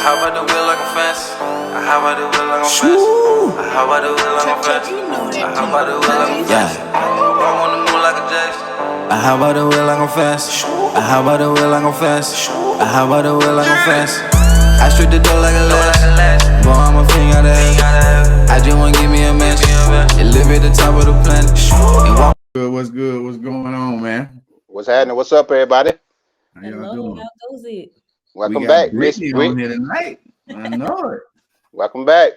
hop out the wheel like a fence. I hop out the wheel like a fence. I hop out the wheel like a fence. I hop out the wheel like a fence. I'm on the moon like a Jackson. I hop out the wheel like a fence. I hop out the wheel like a fence. I hop out the wheel like a fence. I strip the door like a latch. Boy, I'm a fiend out of heaven. I just wanna give me a mess. It live at the top of the planet. What's good? What's going on, man? What's happening? What's up, everybody? How y'all doing? How goes it? Welcome we got back, Miss Brittany Britt. on here tonight. I know it. Welcome back.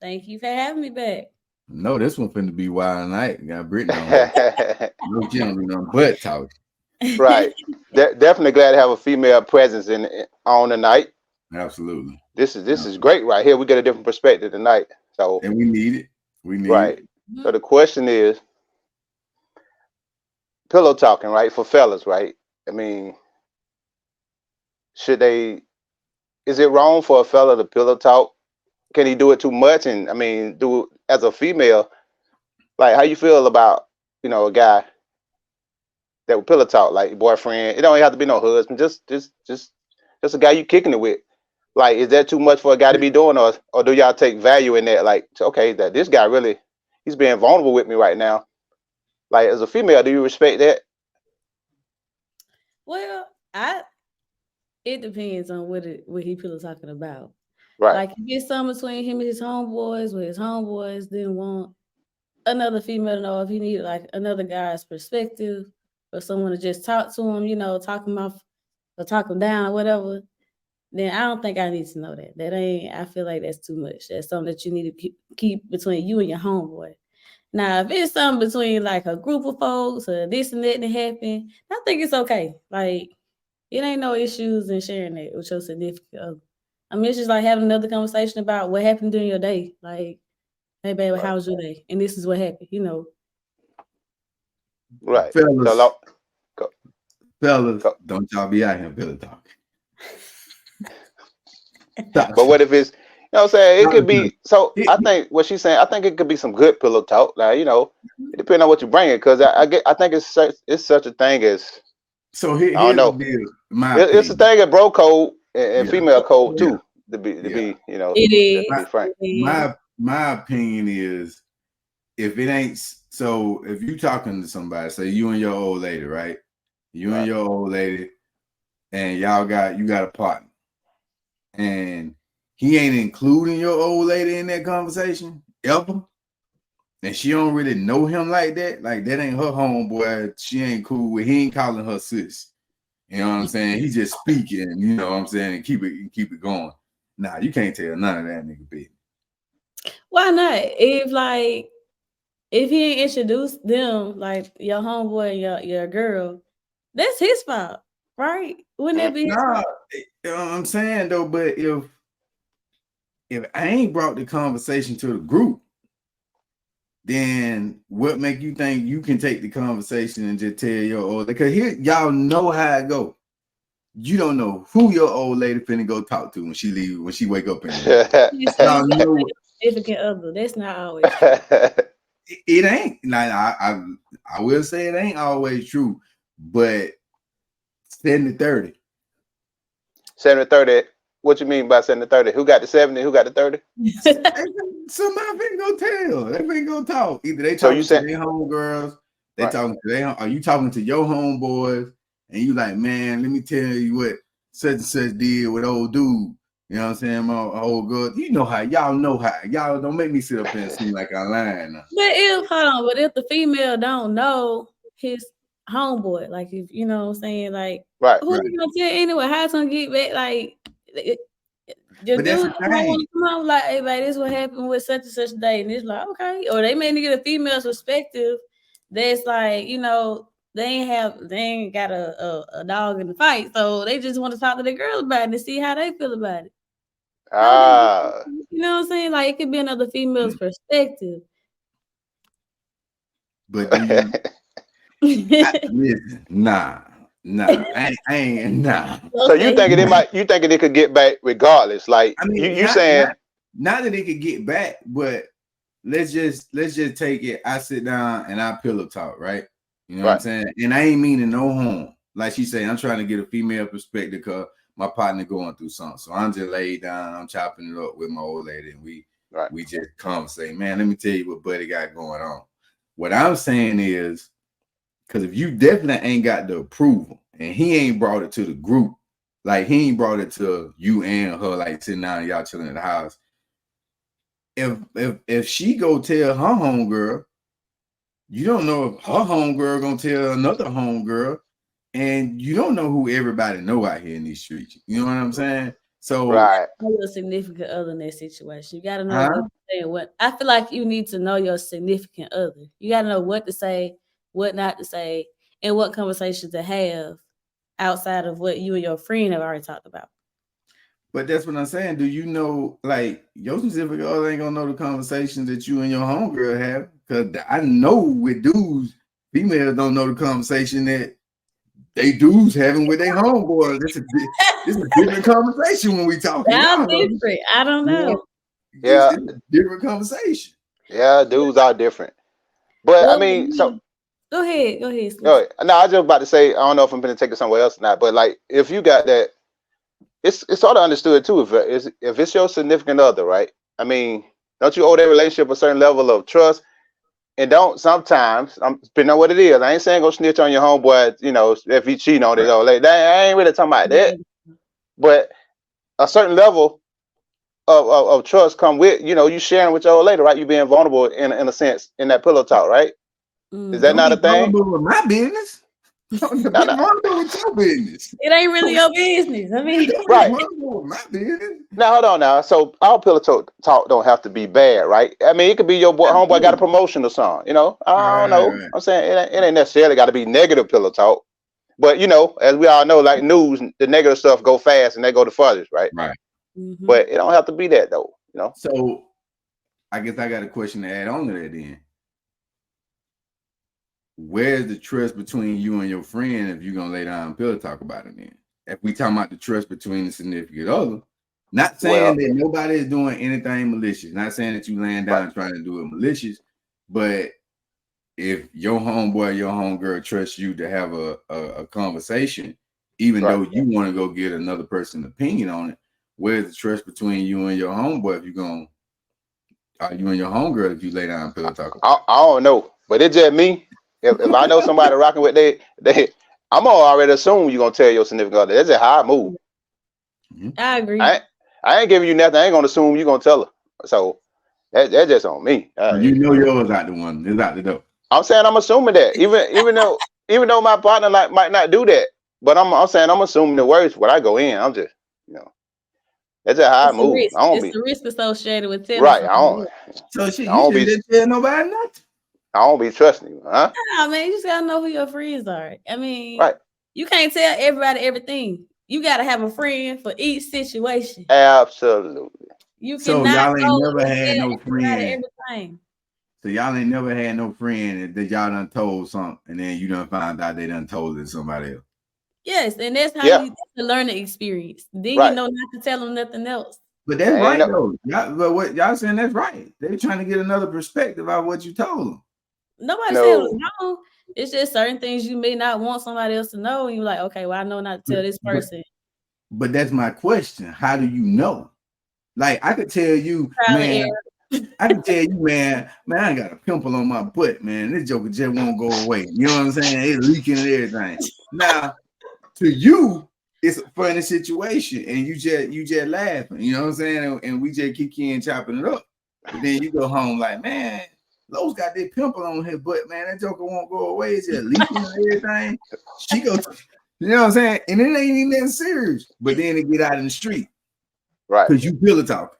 Thank you for having me back. No, this one finna be wild tonight. Got Brittany on here. No, she don't do nothing but talk. Right. Definitely glad to have a female presence on tonight. Absolutely. This is great right here. We get a different perspective tonight. So and we need it. We need right. it. So the question is pillow talking, right? For fellas, right? I mean, is it wrong for a fella to pillow talk? Can he do it too much? And I mean, as a female, like how you feel about, a guy that would pillow talk, like boyfriend? It don't have to be no husband, just a guy you kicking it with. Like, is that too much for a guy to be doing, or do y'all take value in that? Like, okay, that this guy really, he's being vulnerable with me right now. Like, as a female, do you respect that? Well, it depends on what he pillow talking about. Right. Like, if it's something between him and his homeboys, where his homeboys didn't want another female to know if he needed like another guy's perspective or someone to just talk to him, talk him off or talk him down or whatever, then I don't think I need to know that. I feel like that's too much. That's something that you need to keep between you and your homeboy. Now, if it's something between like a group of folks or this and that happen, I think it's okay. Like, it ain't no issues in sharing that with your significant other. I mean, it's just like having another conversation about what happened during your day. Like, hey, baby, right. How was your day? And this is what happened, Right. Fellas, don't y'all be out here pillow talking. But what if it's, what I'm saying? It could be, so I think what she's saying, I think it could be some good pillow talk. Like, it depends on what you bring it, because I think it's such a thing as, so here's I don't know. The deal. It's a thing of bro code and female code too. To be it is. To be frank. My opinion is, if it ain't so, if you talking to somebody, say you and your old lady, right? You and your old lady, and you got a partner, and he ain't including your old lady in that conversation ever, and she don't really know him like that. Like, that ain't her homeboy. She ain't cool with. He ain't calling her sis. You know what I'm saying? He just speaking. You know what I'm saying? And keep it going. Nah, you can't tell none of that nigga business. Why not? If he ain't introduced them, like your homeboy and your girl, that's his fault, right? Wouldn't that be his fault? You know what I'm saying though? But if I ain't brought the conversation to the group, then what make you think you can take the conversation and just tell your old? Because here y'all know how it go. You don't know who your old lady finna go talk to when she wake up in the y'all know significant other. That's not always true. It ain't. Like, I will say it ain't always true, but 70-30. 70-30. What you mean by 70-30? Who got the 70? Who got the 30? Somebody ain't gonna tell. They ain't gonna talk. Either they talking to their homegirls, they talking to their. Are you talking to your homeboys? And you like, man, let me tell you what such and such did with old dude. You know what I'm saying? My old girl. Y'all know how. Y'all don't make me sit up here and seem like I'm lying now. But if the female don't know his homeboy, like, if you know what I'm saying, like, who are you gonna tell anyway? How it's gonna get back? Like, your dude want to come home like, hey, babe, this is what happened with such and such day, and it's like, okay. Or they may get a female's perspective that's like, they ain't got a dog in the fight, so they just want to talk to the girl about it and see how they feel about it. You know what I'm saying? Like, it could be another female's perspective. But listen, nah, I ain't nah. So you thinking it could get back regardless? Like, I mean, you saying not that it could get back, but let's just take it. I sit down and I pillow talk, right? You know what I'm saying? And I ain't meaning no harm. Like she said, I'm trying to get a female perspective, because my partner going through something. So I'm just laid down, I'm chopping it up with my old lady, and we just conversate. Man, let me tell you what buddy got going on. What I'm saying is, because if you definitely ain't got the approval and he ain't brought it to the group, like he ain't brought it to you and her, like sitting down, y'all chilling at the house. If she go tell her homegirl, you don't know if her homegirl gonna tell another homegirl, and you don't know who everybody know out here in these streets. You know what I'm saying? So Right. Know your significant other in that situation. You got to know what to say and what. I feel like you need to know your significant other. You got to know what to say, what not to say, and what conversation to have outside of what you and your friend have already talked about. But that's what I'm saying. Do you know, like, your specific other ain't gonna know the conversations that you and your homegirl have? Because I know with dudes, females don't know the conversation that they dudes having with their homeboys. This is a different conversation when we talking. Sounds different. I don't know. Yeah, it's a different conversation. Yeah, dudes are different. But well, I mean, so go ahead. No, I was just about to say, I don't know if I'm going to take it somewhere else or not, but like, if you got that, it's sort of understood too. If it's your significant other, right? I mean, don't you owe that relationship a certain level of trust? And don't sometimes, depending on what it is, I ain't saying go snitch on your homeboy, you know, if he cheating on it, like that. I ain't really talking about that. But a certain level of trust come with, you know, you sharing with your old lady, right? You being vulnerable in a sense in that pillow talk, right? Is that not a thing? With my business. Vulnerable with your business. It ain't really your business. I mean, right. My business. Now hold on now. So our pillow talk don't have to be bad, right? I mean, it could be your homeboy got a promotion or something. You know, I don't know. Right. I'm saying it ain't necessarily got to be negative pillow talk, but you know, as we all know, like news, the negative stuff go fast and they go the farthest, right? Right. Mm-hmm. But it don't have to be that though, you know. So, I guess I got a question to add on to that then. Where's the trust between you and your friend if you're gonna lay down and pillow talk about it then? If we talking about the trust between the significant other, not saying that nobody is doing anything malicious, not saying that you laying down trying to do it malicious, but if your homeboy, your homegirl trusts you to have a conversation, even though you want to go get another person's opinion on it, where's the trust between you and your homeboy if you're gonna you and your homegirl if you lay down and pillow talk about it? I don't know, but it's just me. If I know somebody rocking with they I'm gonna already assume you're gonna tell your significant other. That's just how I move. I agree. I ain't giving you nothing. I ain't gonna assume you're gonna tell her. So that's just on me. You know yours out the one. It's out the door. I'm saying I'm assuming that. Even though my partner might not do that. But I'm saying I'm assuming the worst when I go in. I'm just, you know. That's just how I move. It's the risk associated with telling. Right. You shouldn't tell nobody nothing. I don't be trusting you, huh? Nah, man, you just gotta know who your friends are. I mean, right. You can't tell everybody everything. You gotta have a friend for each situation. Absolutely. You so cannot y'all ain't never had no friend. Everything. So y'all ain't never had no friend that y'all done told something, and then you done found out they done told it to somebody else. Yes, and that's how you learn the experience. Then you know not to tell them nothing else. But that's right though. But what y'all saying that's right. They're trying to get another perspective out of what you told them. Nobody said it was wrong. It's just certain things you may not want somebody else to know. And you're like, okay, well, I know not to tell this person. But that's my question. How do you know? Like, I could tell you, man, I can tell you, man, I got a pimple on my butt, man. This joker just won't go away. You know what I'm saying? It's leaking and everything. Now, to you, it's a funny situation, and you just laughing. You know what I'm saying? And we just keep chopping it up. But then you go home like, man, Lowe's got that pimple on his butt, man. That joker won't go away. It's just leaking and everything. She goes, you know what I'm saying? And it ain't even that serious. But then it get out in the street. Right. Because you pillow talking.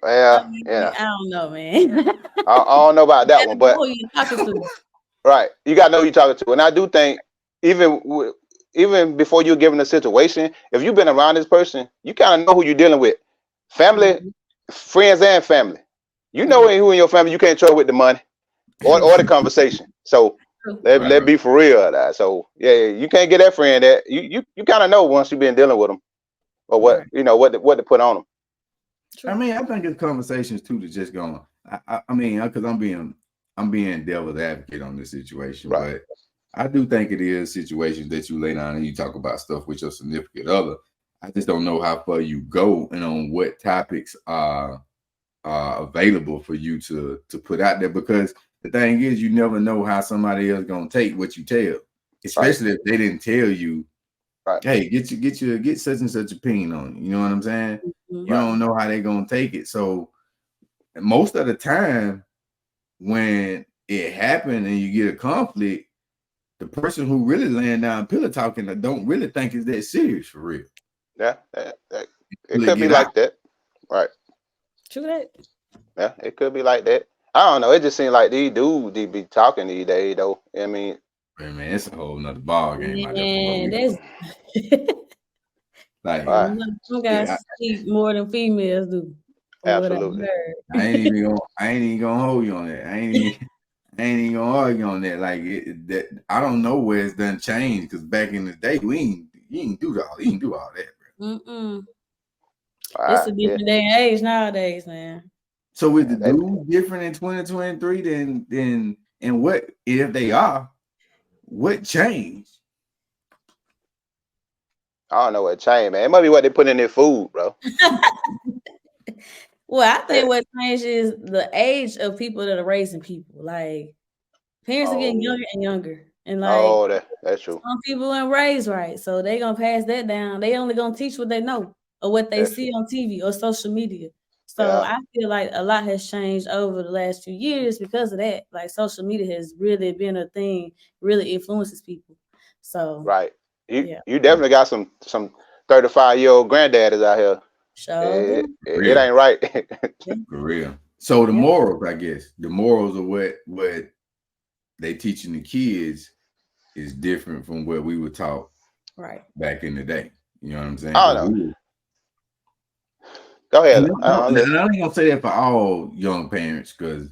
Yeah. I don't know, man. I don't know about that one, but who you talking to. Right. You gotta know who you're talking to. And I do think even before you're given a situation, if you've been around this person, you kind of know who you're dealing with. Family, friends, and family. You know who in your family you can't trust with the money or the conversation. So let's be for real. So you can't get that friend that you kind of know once you've been dealing with them or what what to put on them. I mean, I think it's conversations too that's just going. I mean, because I'm being devil's advocate on this situation, but I do think it is situations that you lay down and you talk about stuff with your significant other. I just don't know how far you go and on what topics are available for you to put out there, because the thing is, you never know how somebody else gonna take what you tell, especially if they didn't tell you, hey, get such and such opinion on it. You know what I'm saying? You don't know how they gonna take it. So most of the time when it happened and you get a conflict, the person who really laying down pillow talking don't really think it's that serious for real. Yeah, it could be like that. Right. True that. Yeah, it could be like that. I don't know. It just seems like these dudes they be talking these days, though. I mean, man, it's a whole nother ball game out there. Man, that's like some guys speak more than females do. Absolutely. I ain't even gonna hold you on that. I ain't even gonna argue on that. Like that, I don't know where it's done changed, because back in the day, you ain't do all that, bro. It's a different day and age nowadays, man. So is the dudes different in 2023 than and what if they are? What changed? I don't know what changed, man. It might be what they put in their food, bro. Well, I think what changed is the age of people that are raising people. Like parents are getting younger and younger, and like that's true. Some people ain't raised right, so they gonna pass that down. They only gonna teach what they know or what they see on TV or social media. So I feel like a lot has changed over the last few years because of that. Like social media has really been a thing, really influences people. So you definitely got some 35-year-old granddaddies out here. It ain't right. For real. So the morals, I guess, the morals of what they teaching the kids is different from what we were taught back in the day. You know what I'm saying? I don't know. Go ahead. I ain't gonna say that for all young parents, because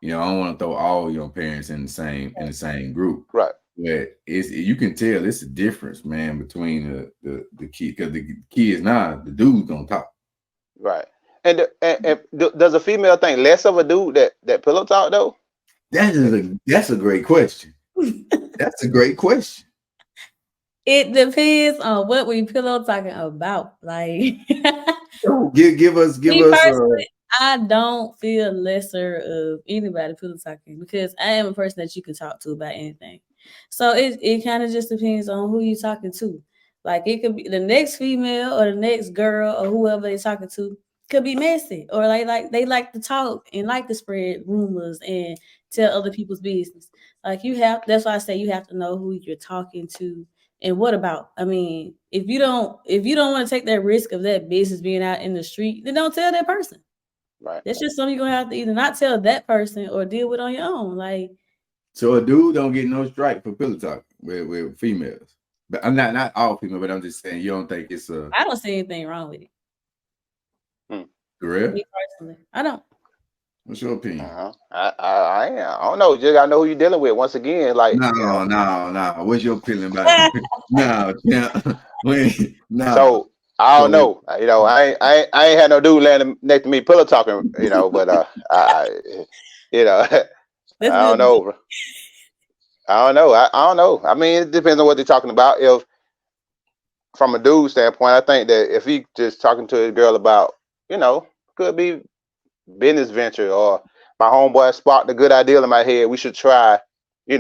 I don't want to throw all young parents in the same group. Right. But you can tell it's a difference, man, between the kid, because the kids now, the dude's gonna talk. Right. And does a female think less of a dude that pillow talk though? That's a great question. That's a great question. It depends on what we pillow talking about. Like, give us. I don't feel lesser of anybody pillow talking, because I am a person that you can talk to about anything. So it kind of just depends on who you're talking to. Like it could be the next female or the next girl or whoever they're talking to could be messy, or they like to talk and like to spread rumors and tell other people's business. Like that's why I say you have to know who you're talking to and what about. I mean, if you don't want to take that risk of that business being out in the street, then don't tell that person. Right. That's just something you're gonna have to either not tell that person or deal with on your own. Like, so a dude don't get no strike for pillow talk with females. But I'm not all female, but I'm just saying you don't think it's a. I don't see anything wrong with it. For real? Me personally, I don't. What's your opinion? I don't know. You gotta know who you're dealing with. Once again, like no. What's your opinion about it? No. So I don't know. I ain't had no dude laying next to me pillow talking. But I don't know, bro. I don't know. I don't know. I mean, it depends on what they're talking about. If from a dude standpoint, I think that if he just talking to his girl about, could be business venture, or my homeboy sparked a good idea in my head, we should try, it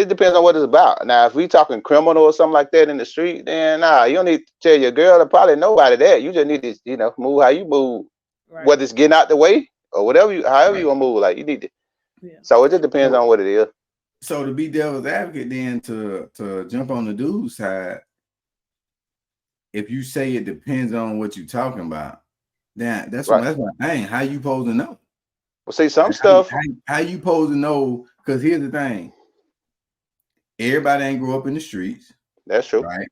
depends on what it's about. Now, if we talking criminal or something like that in the street, then you don't need to tell your girl to probably nobody that. You just need to, move how you move, whether it's getting out the way or however you want to move. Like you need to. Yeah. So it just depends on what it is. So to be devil's advocate, then to jump on the dude side, if you say it depends on what you're talking about, then that's my thing. How you supposed to know? Well, see, some stuff. How you supposed to know? Because here's the thing. Everybody ain't grow up in the streets. That's true. Right?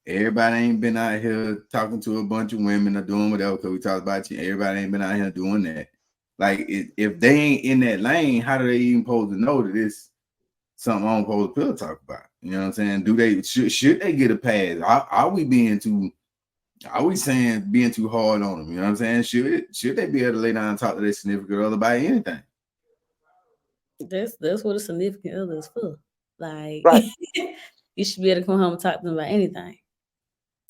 Everybody ain't been out here talking to a bunch of women or doing whatever, because we talked about you. Everybody ain't been out here doing that. Like, if they ain't in that lane, how do they even supposed to know that it's something I'm supposed to talk about? You know what I'm saying? Do they should they get a pass? Are we being too hard on them? You know what I'm saying? Should they be able to lay down and talk to their significant other about anything? That's what a significant other is for. Like Right. you should be able to come home and talk to them about anything.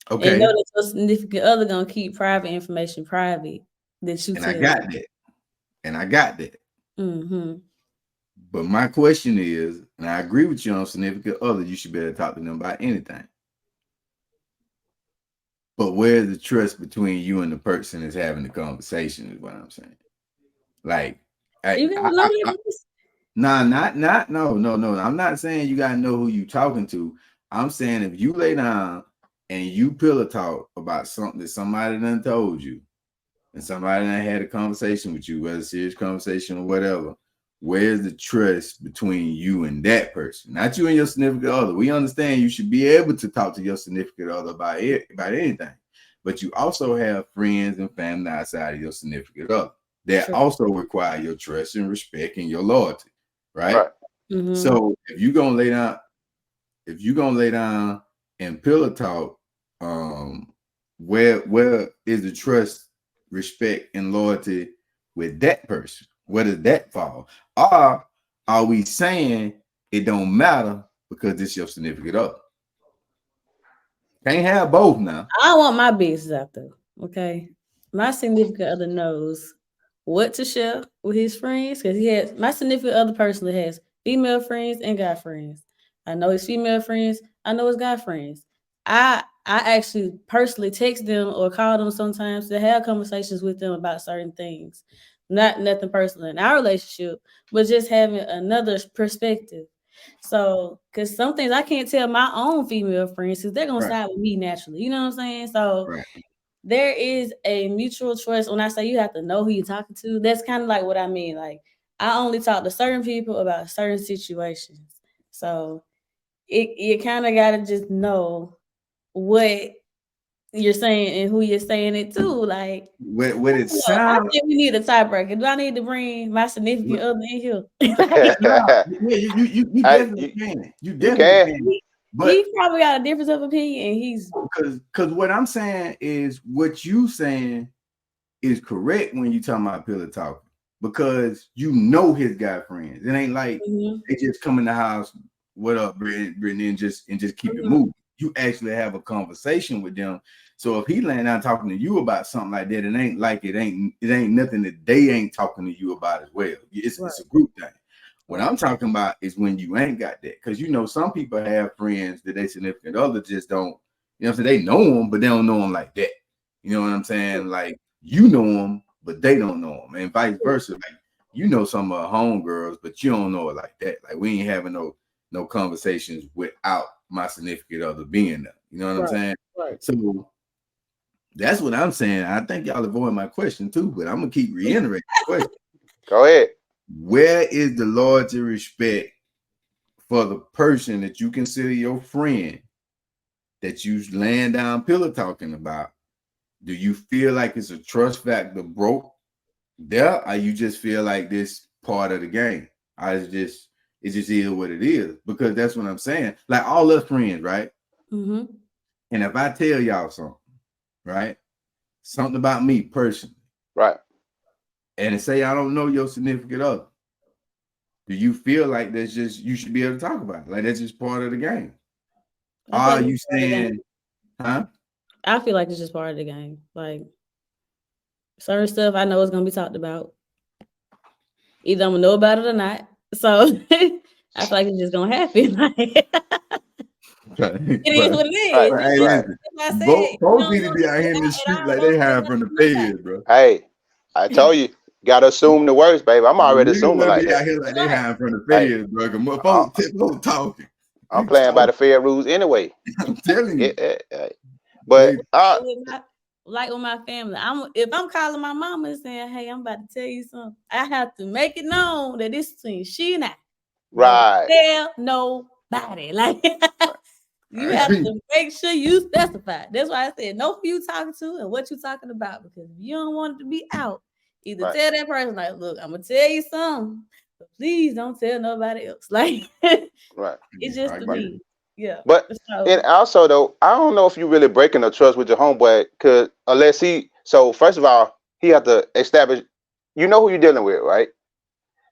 And know Okay. that your significant other gonna keep private information private that you And tell I got them. that. And I got that. Mm-hmm. But my question is, and I agree with you on significant other, you should be able to talk to them about anything. But where's the trust between you and the person that's having the conversation is what I'm saying. Like, You gotta know that. no. I'm not saying you gotta know who you talking to. I'm saying if you lay down and you pillow talk about something that somebody done told you, and somebody done had a conversation with you, whether a serious conversation or whatever, where's the trust between you and that person? Not you and your significant other. We understand you should be able to talk to your significant other about anything, but you also have friends and family outside of your significant other that also require your trust and respect and your loyalty, right? Mm-hmm. So if you're gonna lay down and pillow talk, where is the trust, respect, and loyalty with that person? Where does that fall? Or are we saying it don't matter because it's your significant other? Can't have both now. I want my business out there. Okay. My significant other knows what to share with his friends because he has my significant other personally has female friends and guy friends. I know his female friends, I know his guy friends. I actually personally text them or call them sometimes to have conversations with them about certain things. Not nothing personal in our relationship, but just having another perspective. So, because some things I can't tell my own female friends because they're gonna side with me naturally. You know what I'm saying? So there is a mutual trust. When I say you have to know who you're talking to, that's kind of like what I mean. Like I only talk to certain people about certain situations. So you kind of gotta just know what you're saying and who you're saying it to. Like what it I sounds. think we need a tiebreaker. Do I need to bring my significant other in here? You definitely can. You definitely can. But he probably got a difference of opinion, and he's because what I'm saying is what you saying is correct when you talking about pillow talking because you know his guy friends. It ain't like they just come in the house, what up, Brittany, and just keep it moving. You actually have a conversation with them. So if he laying down talking to you about something like that, it ain't nothing that they ain't talking to you about as well. It's a group thing. What I'm talking about is when you ain't got that. Because you know, some people have friends that they significant other just don't, you know what I'm saying? They know them, but they don't know them like that. You know what I'm saying? Like you know them, but they don't know them, and vice versa. Like you know some of our homegirls, but you don't know it like that. Like we ain't having no conversations without my significant other being there. You know what I'm saying? Right. So that's what I'm saying. I think y'all avoid my question too, but I'm gonna keep reiterating the question. Go ahead. Where is the loyalty, respect for the person that you consider your friend that you laying down pillow talking about? Do you feel like it's a trust factor broke there, or you just feel like this part of the game? It's just is what it is, because that's what I'm saying. Like all us friends, right? Mm-hmm. And if I tell y'all something, right, something about me personally, right, and say I don't know your significant other, do you feel like that's just you should be able to talk about it? Like that's just part of the game? Are you saying, huh? I feel like it's just part of the game. Like certain stuff I know is gonna be talked about. Either I'm gonna know about it or not. So I feel like it's just gonna happen. It is what it is. Right, hey, right. listen, both need to be out here in the street like they hiding from the feds, bro. Hey, I told you, gotta assume the worst, baby. I'm already assuming like that. Out here like they hiding from the feds, bro. Folks talking. I'm playing by the fair rules anyway. I'm telling you. But like with my family, if I'm calling my mama and saying, "Hey, I'm about to tell you something," I have to make it known that it's between she and I. Right. Don't tell nobody. Like you have to make sure you specify. That's why I said know who you talking to and what you talking about. Because if you don't want it to be out, either tell that person, like, look, I'm gonna tell you something, but please don't tell nobody else. Like right. It's just to me. Yeah. But and also though, I don't know if you really breaking the trust with your homeboy, because unless so first of all, he have to establish, you know who you're dealing with, right?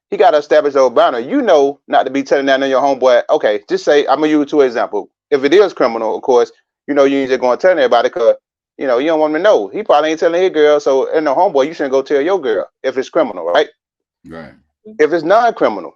he got to establish those boundaries. You know, not to be telling that on your homeboy. Okay, just say, I'm going to use two examples. If it is criminal, of course, you know, you ain't just going to tell everybody because, you know, you don't want him to know. He probably ain't telling his girl. So, in the homeboy, you shouldn't go tell your girl if it's criminal, right? Right. If it's non-criminal,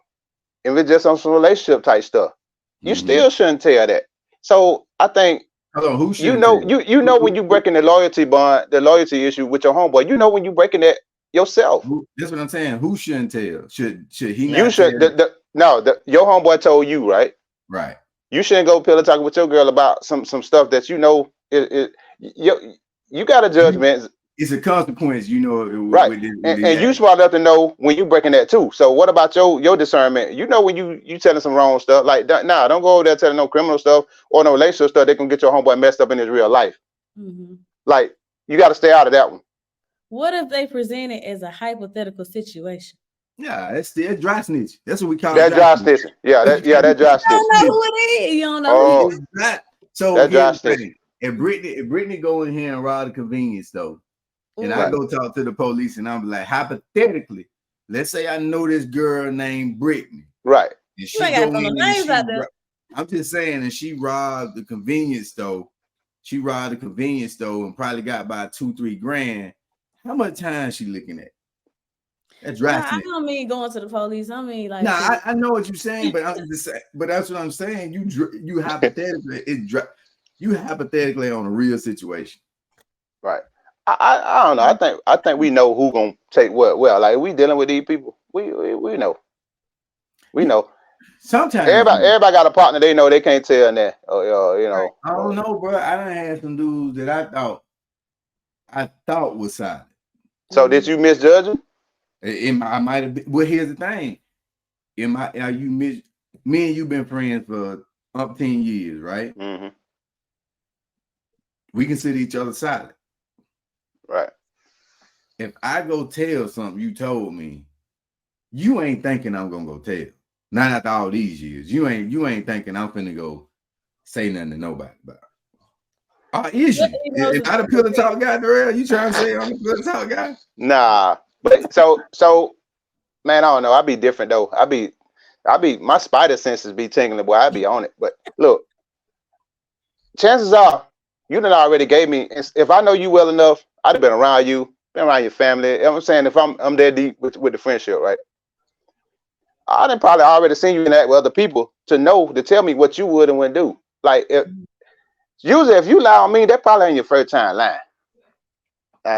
if it's just on some relationship type stuff, you still shouldn't tell that. So, I think, hold on, who you know, tell? you know when you breaking the loyalty bond, the loyalty issue with your homeboy, you know when you breaking that yourself. That's what I'm saying. Who shouldn't tell? Should he not? You should. Your homeboy told you, right? Right. You shouldn't go pillow talking with your girl about some stuff that you know. You got a judgment. It's a consequence, you know. Right. And you smart enough to know when you breaking that too. So what about your discernment? You know when you telling some wrong stuff. Like, nah, don't go over there telling no criminal stuff or no relationship stuff that can get your homeboy messed up in his real life. Mm-hmm. Like, you got to stay out of that one. What if they present it as a hypothetical situation? Yeah, that's still dry snitch. That's what we call that dry snitching. Yeah, that dry snitch. You don't know who it is. You don't know who it is. So that dry snitch. If Brittany go in here and rob the convenience store, and I go talk to the police, and I'm like, hypothetically, let's say I know this girl named Brittany. Right. And she go in and I'm just saying, and she robbed the convenience store. She robbed the convenience store and probably got about $2-3 grand. How much time she looking at? That's right. I don't mean going to the police. I mean like. Nah, I know what you're saying, but I'm just saying. But that's what I'm saying. You hypothetically you hypothetically on a real situation. Right. I don't know. I think we know who gonna take what. Well, like we dealing with these people. We know. We know. Sometimes everybody got a partner they know they can't tell that. You know. I don't know, bro. I done had some dudes that I thought was solid. So did you misjudge him? I might have been. Well, here's the thing. Me and you been friends for up 10 years, right? Mm-hmm. We consider each other solid. Right. If I go tell something you told me, you ain't thinking I'm gonna go tell. Not after all these years. You ain't thinking I'm finna go say nothing to nobody about it. Is you? Is I the pillow talk guy, Darrell? You trying to say I'm the pillow talk guy? Nah. But so man, I don't know. I be different though. I be my spider senses be tingling, boy. I be on it. But look, chances are you done already gave me. If I know you well enough, I'd have been around you, been around your family. You know what I'm saying, if I'm that deep with the friendship, right? I done probably already seen you in that with other people to tell me what you would and wouldn't do. Like usually if you lie on me, that probably ain't your first time lying.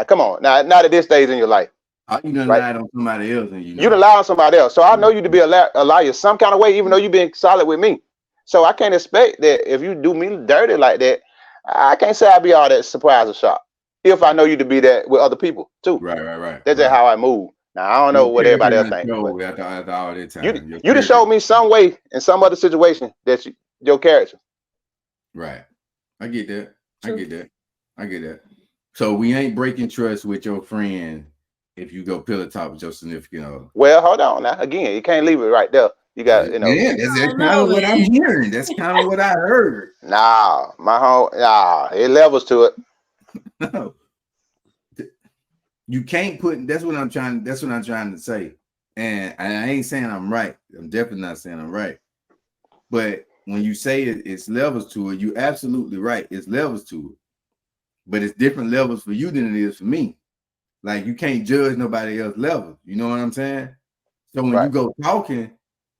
Come on, now not at this stage in your life. You done lied on somebody else, and you done lied on somebody else. So I know you to be a liar some kind of way, even though you been solid with me. So I can't expect that if you do me dirty like that, I can't say I'll be all that surprised or shocked. If I know you to be that with other people too. Right. That's just how I move. Now I don't know what everybody else thinks. After all that time, you just showed me some way in some other situation that your character. Right. I get that. So we ain't breaking trust with your friend if you go pillow talk with your significant other. Well, hold on now. Again, you can't leave it right there. You got, you know. Yeah, that's kind of what I'm hearing. That's kind of what I heard. Nah, it levels to it. No. You can't put. That's what I'm trying to say. And I ain't saying I'm right. I'm definitely not saying I'm right. But when you say it's levels to it, you're absolutely right. It's levels to it. But it's different levels for you than it is for me. Like you can't judge nobody else's level. You know what I'm saying? So when you go talking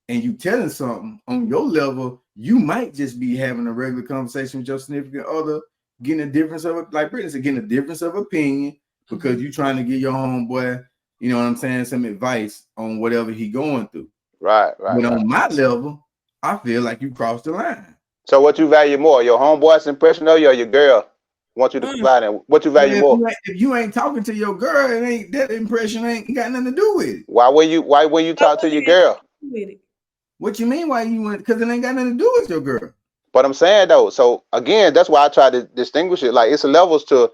and you telling something on your level, you might just be having a regular conversation with your significant other, getting a difference of, like Brittany said, getting a difference of opinion because you're trying to give your homeboy, you know what I'm saying, some advice on whatever he going through. Right. But on my level, I feel like you crossed the line. So what you value more, your homeboy's impression of you or your girl want you to provide it? What you value more? If you ain't talking to your girl, that impression ain't got nothing to do with it. Why when you talk to your girl? What you mean? Why you went? Because it ain't got nothing to do with your girl. But I'm saying though, so again, that's why I try to distinguish it. Like it's a levels to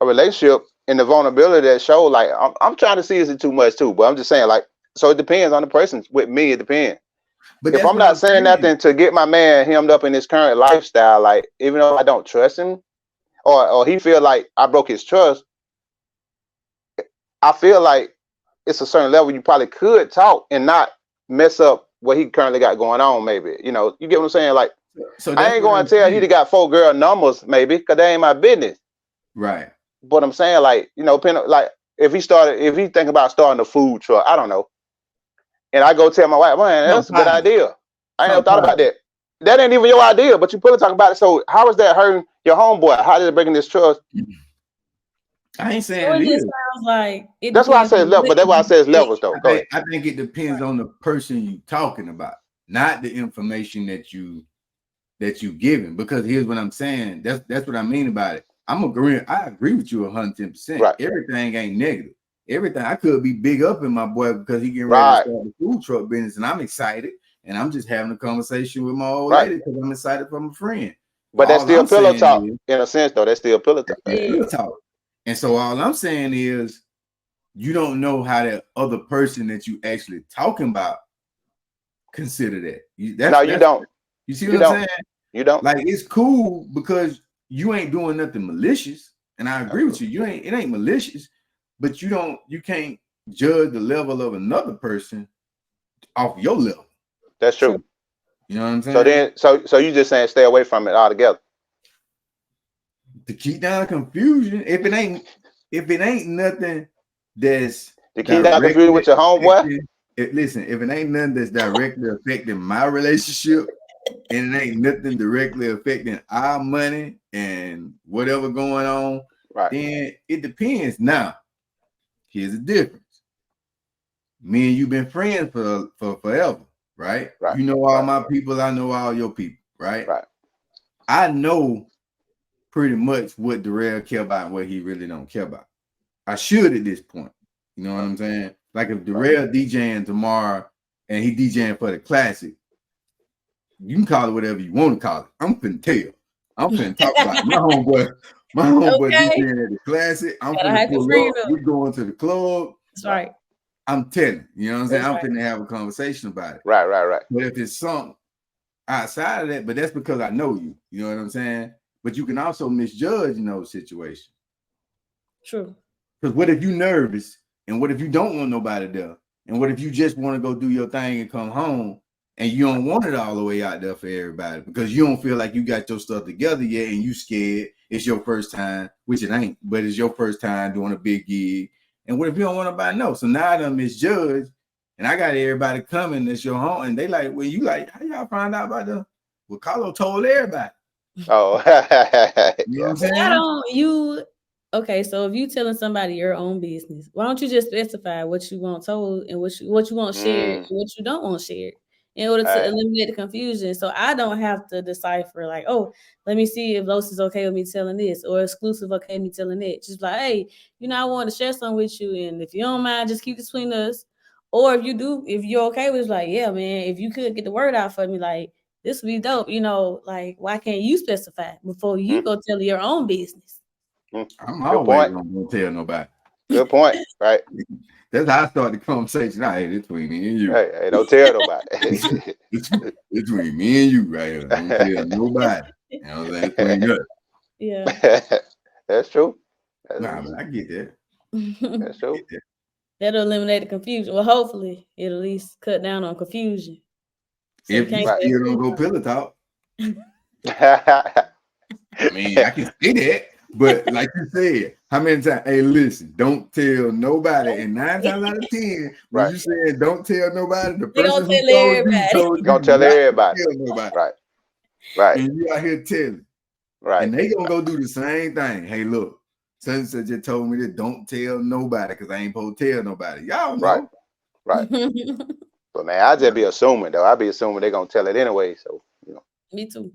a relationship and the vulnerability that show. Like I'm trying to see is it too much too, but I'm just saying like so it depends on the person. With me, it depends. But if I'm not saying nothing to get my man hemmed up in his current lifestyle, like even though I don't trust him, or he feel like I broke his trust, I feel like it's a certain level you probably could talk and not mess up what he currently got going on. Maybe you get what I'm saying. Like, so I ain't going to tell he got 4 girl numbers, maybe, because that ain't my business. Right. But I'm saying, like, like if he think about starting a food truck, I don't know, and I go tell my wife, man, that's a good idea. I ain't never thought about that. That ain't even your idea, but you put talk about it. So how is that hurting your homeboy? How is it breaking this trust? I ain't saying it just sounds like it. That's why I said level, but that's why I said levels though. Go ahead. I think it depends on the person you talking about, not the information that you giving. Because here's what I'm saying. That's what I mean about it. I agree with you 110%. Right. Everything ain't negative. Everything I could be big up in my boy because he getting ready to start the food truck business, and I'm excited, and I'm just having a conversation with my old lady because I'm excited for my friend. But that's still pillow talk in a sense, though. That's still pillow talk. Pillow talk. And so all I'm saying is, you don't know how that other person that you actually talking about consider that. You don't. You see what I'm saying? You don't. Like, it's cool because you ain't doing nothing malicious, and I agree with you. It ain't malicious, but you can't judge the level of another person off your level. That's true. You know what I'm saying? So you just saying stay away from it altogether. To keep down confusion, if it ain't nothing that's to keep down confusion with your homeboy. Listen, if it ain't nothing that's directly affecting my relationship, and it ain't nothing directly affecting our money and whatever going on, then it depends. Now, here's the difference. Me and you been friends for forever, right? You know all my people, I know all your people, right? I know pretty much what Darrell care about and what he really don't care about. I should at this point. You know what I'm saying? Like if Darrell DJing tomorrow and he DJing for the classic, you can call it whatever you want to call it. I'm finna tell. I'm finna talk about it. My homeboy DJing at the classic. I'm finna pull up. We're going to the club. That's right. I'm telling you know what I'm saying? I'm finna have a conversation about it. Right. But if it's something outside of that, but that's because I know you. You know what I'm saying? But you can also misjudge in those situations. True. Because what if you nervous? And what if you don't want nobody there? And what if you just want to go do your thing and come home and you don't want it all the way out there for everybody because you don't feel like you got your stuff together yet and you scared it's your first time, which it ain't, but it's your first time doing a big gig. And what if you don't want nobody to know? So now I done misjudged and I got everybody coming that's your home and they like, well, you like, how y'all find out about the, well, Carlo told everybody. Oh, you know what I'm saying? Okay, so if you telling somebody your own business, why don't you just specify what you want told and what you want shared and what you don't want shared in order to eliminate the confusion? So I don't have to decipher like, oh, let me see if Los is okay with me telling this or X-Clusive okay with me telling that. Just like, hey, I want to share something with you, and if you don't mind, just keep it between us. Or if you're okay with it, like, yeah, man, if you could get the word out for me, like this would be dope. Like why can't you specify before you go tell your own business? I'm always gonna tell nobody. Good point, right? That's how I start the conversation. Hey, it's between me and you. Hey, don't tell nobody. it's between me and you right here. Don't tell nobody. You know what I'm saying? Yeah. That's true. Nah, but I get that. That's true. That'll eliminate the confusion. Well, hopefully it'll at least cut down on confusion. So if you still don't go pillow talk. I mean, I can say that. But like you said, how many times? Hey, listen, don't tell nobody. And 9 times out of 10, when you said don't tell nobody, the person who told you gonna tell everybody. Tell nobody. Right. And you out here telling. Right. And they gonna go do the same thing. Hey, look, such and such just told me that don't tell nobody because I ain't supposed to tell nobody. Y'all know. Right. But man, I just be assuming though. I be assuming they're gonna tell it anyway. So Me too.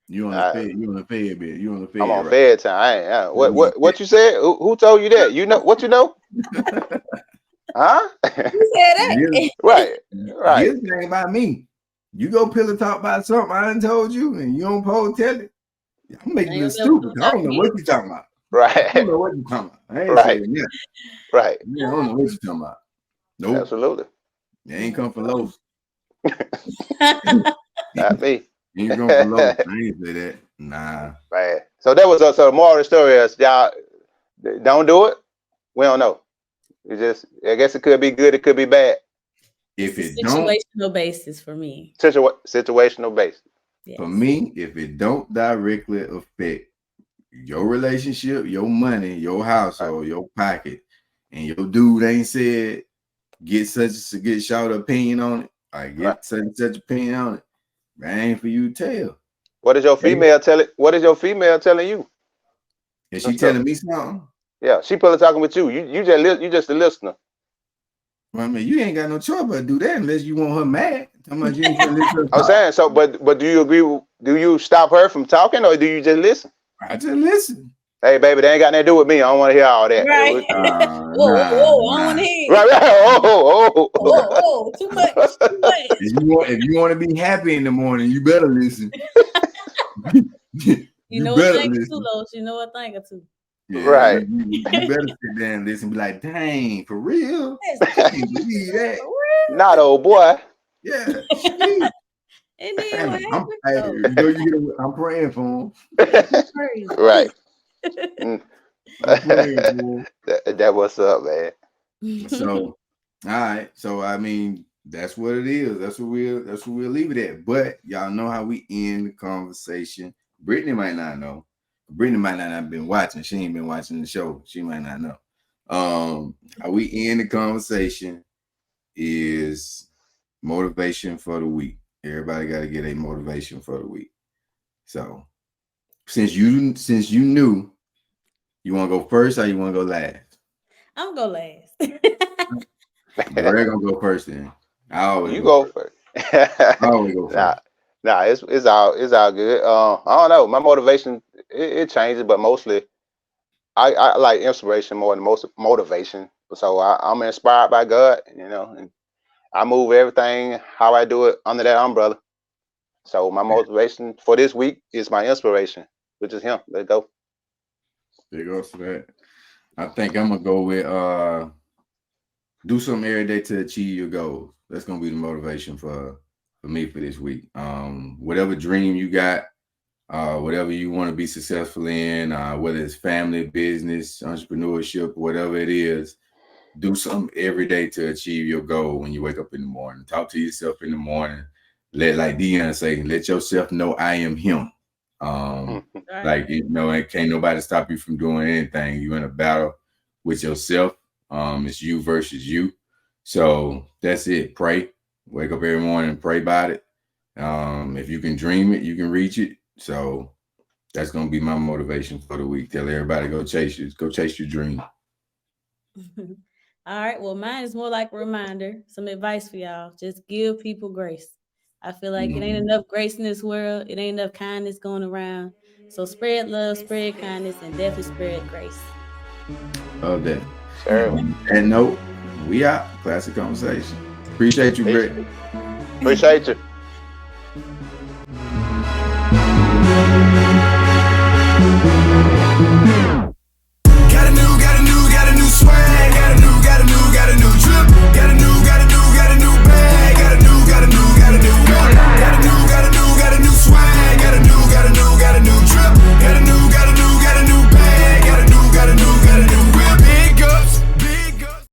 You on the fed? You on the fed bit? You on the fed? I'm on fed time. I ain't. What you said? Who told you that? You know what you know? Huh? Who said that? Right. Here's the thing about me. You go pillow talk about something I done told you, and you don't supposed to tell it. I'm making you stupid. I don't know what you talking about. Right. I don't know what you talking about. I ain't saying that. Right. Yeah, I don't know what you talking about. Nope. Absolutely. You ain't come for Los. Not me. You ain't come for Los. I ain't say that. Nah. Right. So that was so the moral of the story is y'all don't do it. We don't know. It just I guess it could be good, it could be bad. If It's it a don't, situational basis for me. Situational basis. Yes. for me, if it don't directly affect your relationship, your money, your household, your pocket, and your dude ain't said get shout opinion on it, I get such opinion on it, that ain't for you to tell. What is your female telling? What is your female telling you? Is she telling me something? Yeah, she probably talking with you. You just a listener. Well, I mean, you ain't got no choice but to do that unless you want her mad. How much you ain't gonna listen to her I'm talk? saying so, but do you agree? Do you stop her from talking, or do you just listen? I just listen. Hey, baby, they ain't got nothing to do with me. I don't want to hear all that. Right. Whoa, Nah. I don't want to hear. Right. Whoa, too much. If you want to be happy in the morning, you better listen. You know better what thing listen. too, Los. You know what thing or two. Yeah, right. You better sit down and listen. Be like, dang, for real? I can't believe that. Not old boy. Yeah. And then what I'm praying for him. Right. I'm praying for him. That what's up, man. So, all right. So I mean, that's what it is. That's what we'll leave it at. But y'all know how we end the conversation. Brittany might not know. Brittany might not have been watching. She ain't been watching the show. She might not know. How we end the conversation is motivation for the week. Everybody got to get a motivation for the week. So, since you knew, you want to go first or you want to go last? I'm gonna go last. We're gonna go first then. I always go first. I always go first. Nah, it's all good. I don't know. My motivation it changes, but mostly I like inspiration more than most motivation. So I'm inspired by God, and I move everything how I do it under that umbrella. So my motivation for this week is my inspiration, which is Him. Let's go. There goes to that. I think I'm gonna go with do something every day to achieve your goals. That's gonna be the motivation for me for this week. Whatever dream you got, whatever you want to be successful in, whether it's family, business, entrepreneurship, whatever it is, do something every day to achieve your goal when you wake up in the morning. Talk to yourself in the morning. Like Dion say, let yourself know I am him. Like, can't nobody stop you from doing anything. You're in a battle with yourself. It's you versus you. So that's it. Pray. Wake up every morning and pray about it. If you can dream it, you can reach it. So that's gonna be my motivation for the week. Tell everybody go chase your dream. All right. Well, mine is more like a reminder, some advice for y'all. Just give people grace. I feel like it ain't enough grace in this world. It ain't enough kindness going around. So spread love, spread kindness, and definitely spread grace. Love that. Sure. On that note, we out. Classic conversation. Appreciate you, Britt. Appreciate you.